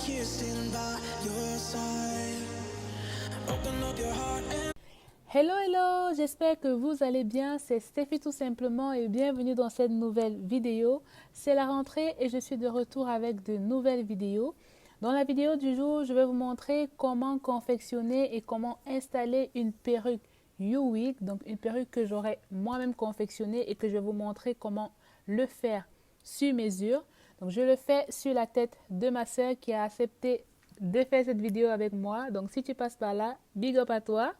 here standing by your side. Open up your heart and Hello, hello, j'espère que vous allez bien, c'est Stéphie tout simplement et bienvenue dans cette nouvelle vidéo. C'est la rentrée et je suis de retour avec de nouvelles vidéos. Dans la vidéo du jour, je vais vous montrer comment confectionner et comment installer une perruque YouWig, donc une perruque que j'aurais moi-même confectionnée et que je vais vous montrer comment le faire sur mesure. Donc je le fais sur la tête de ma soeur qui a accepté de faire cette vidéo avec moi. Donc si tu passes par là, big up à toi.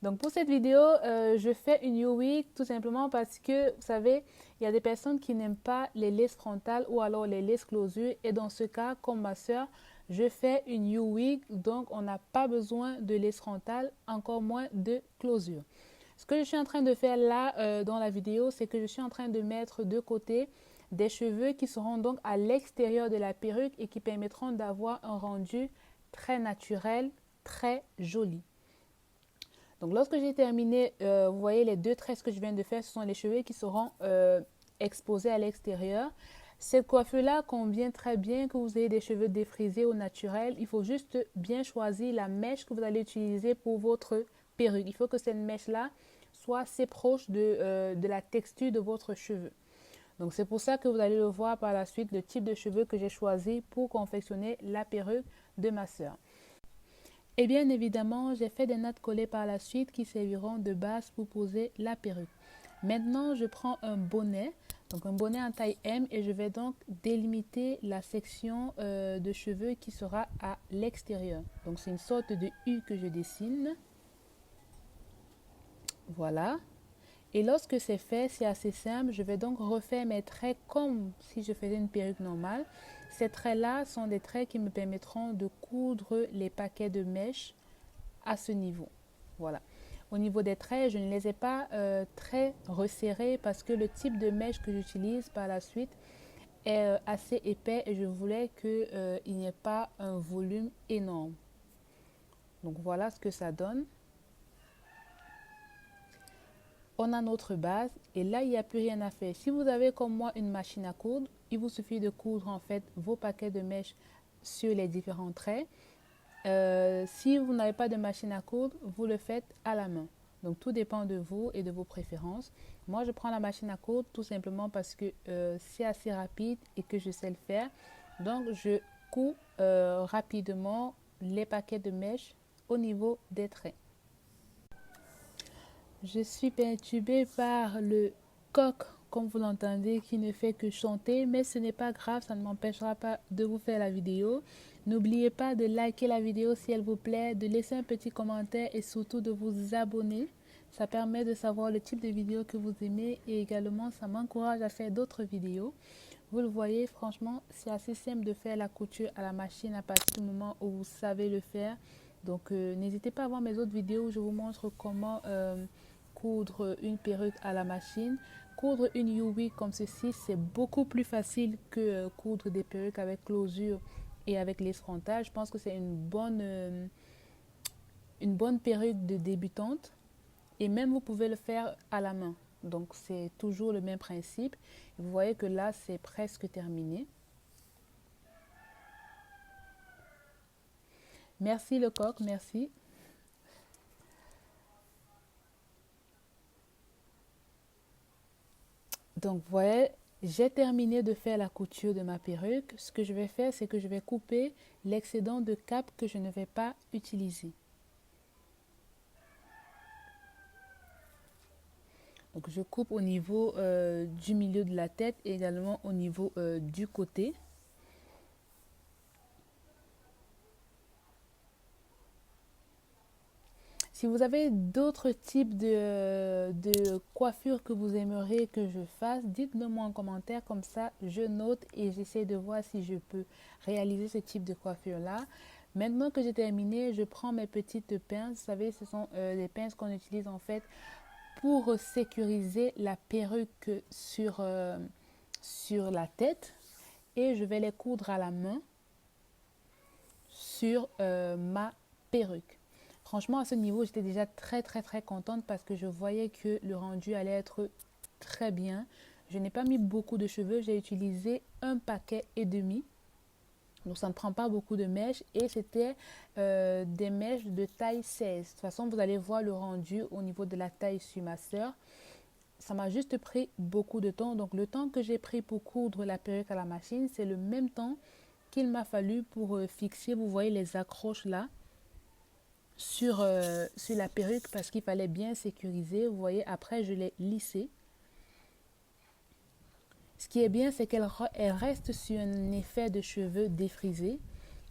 Donc pour cette vidéo, je fais une YouWig tout simplement parce que, vous savez, il y a des personnes qui n'aiment pas les laces frontales ou alors les laces closures. Et dans ce cas, comme ma soeur, je fais une YouWig, donc on n'a pas besoin de lace frontale, encore moins de closure. Ce que je suis en train de faire là dans la vidéo, c'est que je suis en train de mettre de côté des cheveux qui seront donc à l'extérieur de la perruque et qui permettront d'avoir un rendu très naturel, très joli. Donc lorsque j'ai terminé, vous voyez les deux tresses que je viens de faire, ce sont les cheveux qui seront exposés à l'extérieur. Cette coiffure-là convient très bien que vous ayez des cheveux défrisés ou naturels. Il faut juste bien choisir la mèche que vous allez utiliser pour votre perruque. Il faut que cette mèche-là soit assez proche de la texture de votre cheveu. Donc c'est pour ça que vous allez le voir par la suite, le type de cheveux que j'ai choisi pour confectionner la perruque de ma soeur. Et bien évidemment, j'ai fait des nattes collées par la suite qui serviront de base pour poser la perruque. Maintenant, je prends un bonnet, donc un bonnet en taille M et je vais donc délimiter la section de cheveux qui sera à l'extérieur. Donc c'est une sorte de U que je dessine. Voilà. Et lorsque c'est fait, c'est assez simple. Je vais donc refaire mes traits comme si je faisais une perruque normale. Ces traits-là sont des traits qui me permettront de coudre les paquets de mèches à ce niveau. Voilà. Au niveau des traits, je ne les ai pas très resserrés parce que le type de mèche que j'utilise par la suite est assez épais et je voulais qu'il n'y ait pas un volume énorme. Donc voilà ce que ça donne. On a notre base et là il n'y a plus rien à faire. Si vous avez comme moi une machine à coudre, il vous suffit de coudre en fait vos paquets de mèches sur les différents traits. Si vous n'avez pas de machine à coudre, vous le faites à la main. Donc tout dépend de vous et de vos préférences. Moi je prends la machine à coudre tout simplement parce que c'est assez rapide et que je sais le faire. Donc je couds rapidement les paquets de mèches au niveau des traits. Je suis perturbée par le coq, comme vous l'entendez, qui ne fait que chanter, mais ce n'est pas grave, ça ne m'empêchera pas de vous faire la vidéo. N'oubliez pas de liker la vidéo si elle vous plaît, de laisser un petit commentaire et surtout de vous abonner. Ça permet de savoir le type de vidéo que vous aimez et également ça m'encourage à faire d'autres vidéos. Vous le voyez, franchement, c'est assez simple de faire la couture à la machine à partir du moment où vous savez le faire. Donc, n'hésitez pas à voir mes autres vidéos où je vous montre comment coudre une perruque à la machine. Coudre une YouWig comme ceci, c'est beaucoup plus facile que coudre des perruques avec closure et avec lace frontale. Je pense que c'est une bonne perruque de débutante et même vous pouvez le faire à la main. Donc c'est toujours le même principe. Vous voyez que là c'est presque terminé. Merci le coq, merci. Donc vous voyez, j'ai terminé de faire la couture de ma perruque. Ce que je vais faire, c'est que je vais couper l'excédent de cap que je ne vais pas utiliser. Donc je coupe au niveau du milieu de la tête et également au niveau du côté. Si vous avez d'autres types de coiffures que vous aimeriez que je fasse, dites-le moi en commentaire, comme ça je note et j'essaie de voir si je peux réaliser ce type de coiffure-là. Maintenant que j'ai terminé, je prends mes petites pinces. Vous savez, ce sont les pinces qu'on utilise en fait pour sécuriser la perruque sur la tête. Et je vais les coudre à la main sur ma perruque. Franchement, à ce niveau, j'étais déjà très contente parce que je voyais que le rendu allait être très bien. Je n'ai pas mis beaucoup de cheveux, j'ai utilisé un paquet et demi. Donc ça ne prend pas beaucoup de mèches et c'était des mèches de taille 16. De toute façon, vous allez voir le rendu au niveau de la taille sur ma soeur. Ça m'a juste pris beaucoup de temps. Donc le temps que j'ai pris pour coudre la perruque à la machine, c'est le même temps qu'il m'a fallu pour fixer, vous voyez les accroches là, sur la perruque parce qu'il fallait bien sécuriser. Vous voyez, après je l'ai lissée. Ce qui est bien, c'est qu'elle reste sur un effet de cheveux défrisé.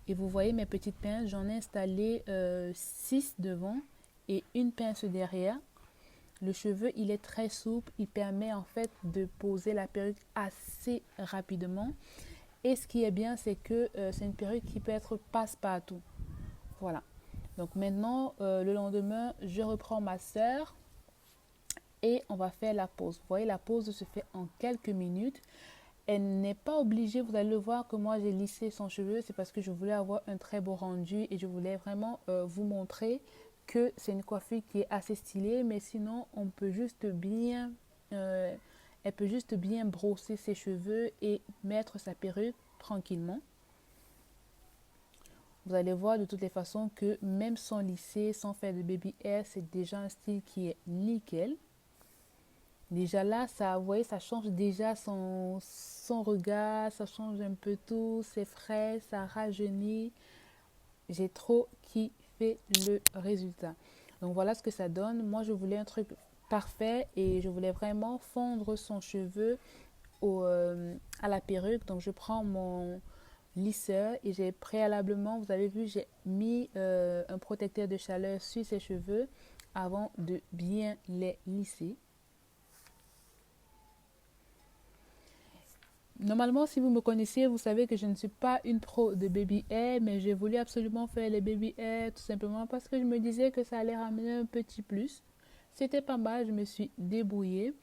Et vous voyez mes petites pinces, j'en ai installé 6 devant et une pince derrière. Le cheveu, il est très souple, il permet en fait de poser la perruque assez rapidement. Et ce qui est bien, c'est que c'est une perruque qui peut être passe-partout. Voilà. Donc maintenant, le lendemain, je reprends ma soeur et on va faire la pose. Vous voyez, la pose se fait en quelques minutes. Elle n'est pas obligée, vous allez le voir que moi j'ai lissé son cheveu, c'est parce que je voulais avoir un très beau rendu et je voulais vraiment vous montrer que c'est une coiffure qui est assez stylée, mais sinon on peut juste bien, elle peut juste bien brosser ses cheveux et mettre sa perruque tranquillement. Vous allez voir de toutes les façons que même sans lisser, sans faire de baby hair, c'est déjà un style qui est nickel. Déjà là, ça, vous voyez, ça change déjà son regard, ça change un peu tout, c'est frais, ça rajeunit. J'ai trop kiffé le résultat. Donc voilà ce que ça donne. Moi, je voulais un truc parfait et je voulais vraiment fondre son cheveu à la perruque. Donc je prends mon lisseur et j'ai préalablement, vous avez vu, j'ai mis un protecteur de chaleur sur ses cheveux avant de bien les lisser. Normalement, si vous me connaissez, vous savez que je ne suis pas une pro de baby hair, mais j'ai voulu absolument faire les baby hair tout simplement parce que je me disais que ça allait ramener un petit plus. C'était pas mal, je me suis débrouillée.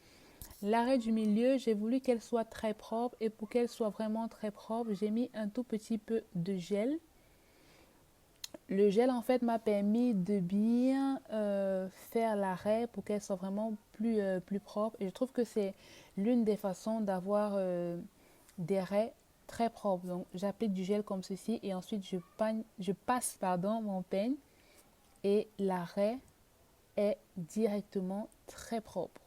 L'arrêt du milieu, j'ai voulu qu'elle soit très propre et pour qu'elle soit vraiment très propre, j'ai mis un tout petit peu de gel. Le gel en fait m'a permis de bien faire l'arrêt pour qu'elle soit vraiment plus propre et je trouve que c'est l'une des façons d'avoir des raies très propres. Donc j'applique du gel comme ceci et ensuite je passe mon peigne et la raie est directement très propre.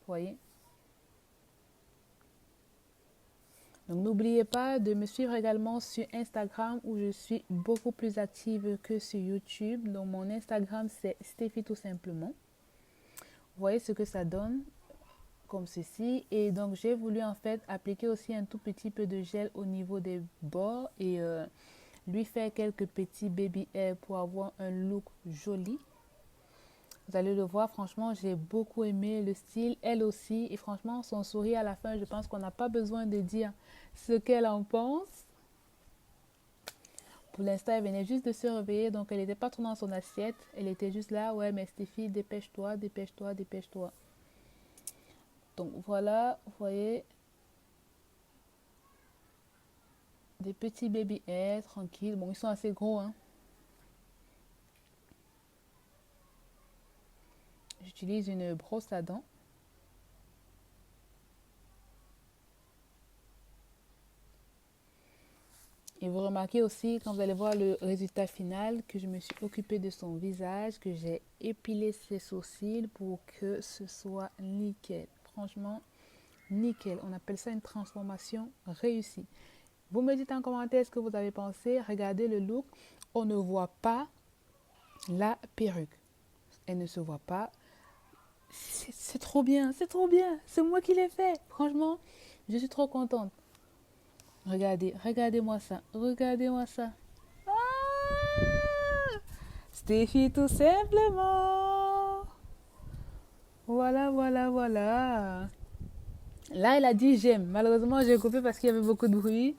Vous voyez? Donc n'oubliez pas de me suivre également sur Instagram où je suis beaucoup plus active que sur YouTube. Donc mon Instagram c'est Steffi tout simplement. Vous voyez ce que ça donne comme ceci et donc j'ai voulu en fait appliquer aussi un tout petit peu de gel au niveau des bords et lui faire quelques petits baby hairs pour avoir un look joli. Vous allez le voir, franchement j'ai beaucoup aimé le style, elle aussi, et franchement son sourire à la fin, je pense qu'on n'a pas besoin de dire ce qu'elle en pense. Pour l'instant elle venait juste de se réveiller, donc elle n'était pas trop dans son assiette, elle était juste là, ouais mais Steffi dépêche-toi, dépêche-toi, dépêche-toi. Donc voilà, vous voyez, des petits baby hairs tranquilles. Bon, ils sont assez gros, hein. J'utilise une brosse à dents. Et vous remarquez aussi, quand vous allez voir le résultat final, que je me suis occupée de son visage, que j'ai épilé ses sourcils pour que ce soit nickel. Franchement, nickel. On appelle ça une transformation réussie. Vous me dites en commentaire ce que vous avez pensé. Regardez le look. On ne voit pas la perruque. Elle ne se voit pas. C'est trop bien, c'est trop bien. C'est moi qui l'ai fait. Franchement, je suis trop contente. Regardez, regardez-moi ça. Regardez-moi ça. Ah, Steffi tout simplement. Voilà, voilà, voilà. Là, elle a dit j'aime. Malheureusement, j'ai coupé parce qu'il y avait beaucoup de bruit.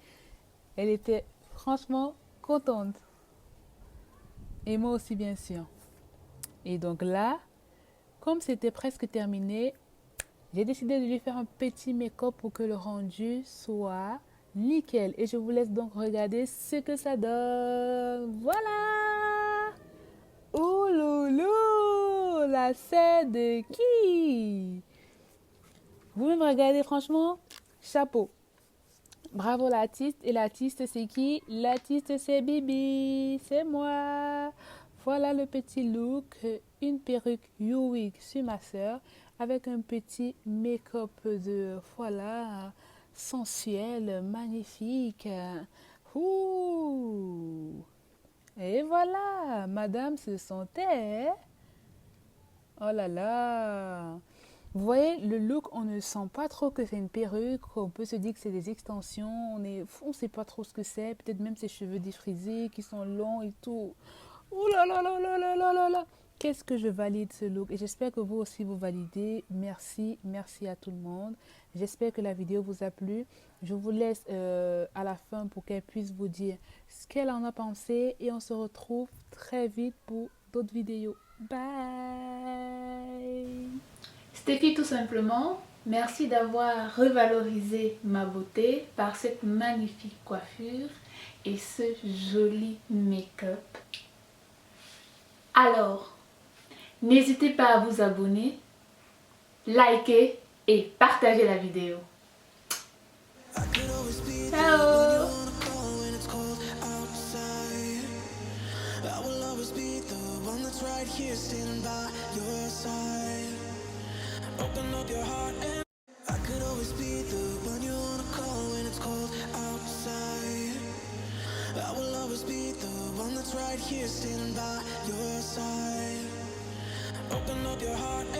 Elle était franchement contente. Et moi aussi, bien sûr. Et donc là, comme c'était presque terminé, j'ai décidé de lui faire un petit make-up pour que le rendu soit nickel. Et je vous laisse donc regarder ce que ça donne. Voilà! Oh loulou! La scène de qui? Vous me regardez franchement, chapeau. Bravo l'artiste. Et l'artiste, c'est qui? L'artiste, c'est Bibi. C'est moi. Voilà le petit look. Une perruque U-Wig sur ma soeur avec un petit make-up de, voilà, sensuel, magnifique. Ouh. Et voilà, madame se sentait. Oh là là. Vous voyez, le look, on ne sent pas trop que c'est une perruque. On peut se dire que c'est des extensions. On sait pas trop ce que c'est. Peut-être même ses cheveux défrisés qui sont longs et tout. Ouh là là là là là là là là. Qu'est-ce que je valide ce look. Et j'espère que vous aussi vous validez. Merci, merci à tout le monde. J'espère que la vidéo vous a plu. Je vous laisse à la fin pour qu'elle puisse vous dire ce qu'elle en a pensé. Et on se retrouve très vite pour d'autres vidéos. Bye. Stéphie tout simplement, merci d'avoir revalorisé ma beauté par cette magnifique coiffure et ce joli make-up. Alors, n'hésitez pas à vous abonner, liker et partager la vidéo. Ciao! I will always be the one that's right here standing by your side. Open up your heart and I could always be the one you wanna call when it's cold outside. I will always be the one that's right here standing by your side. Open up your heart and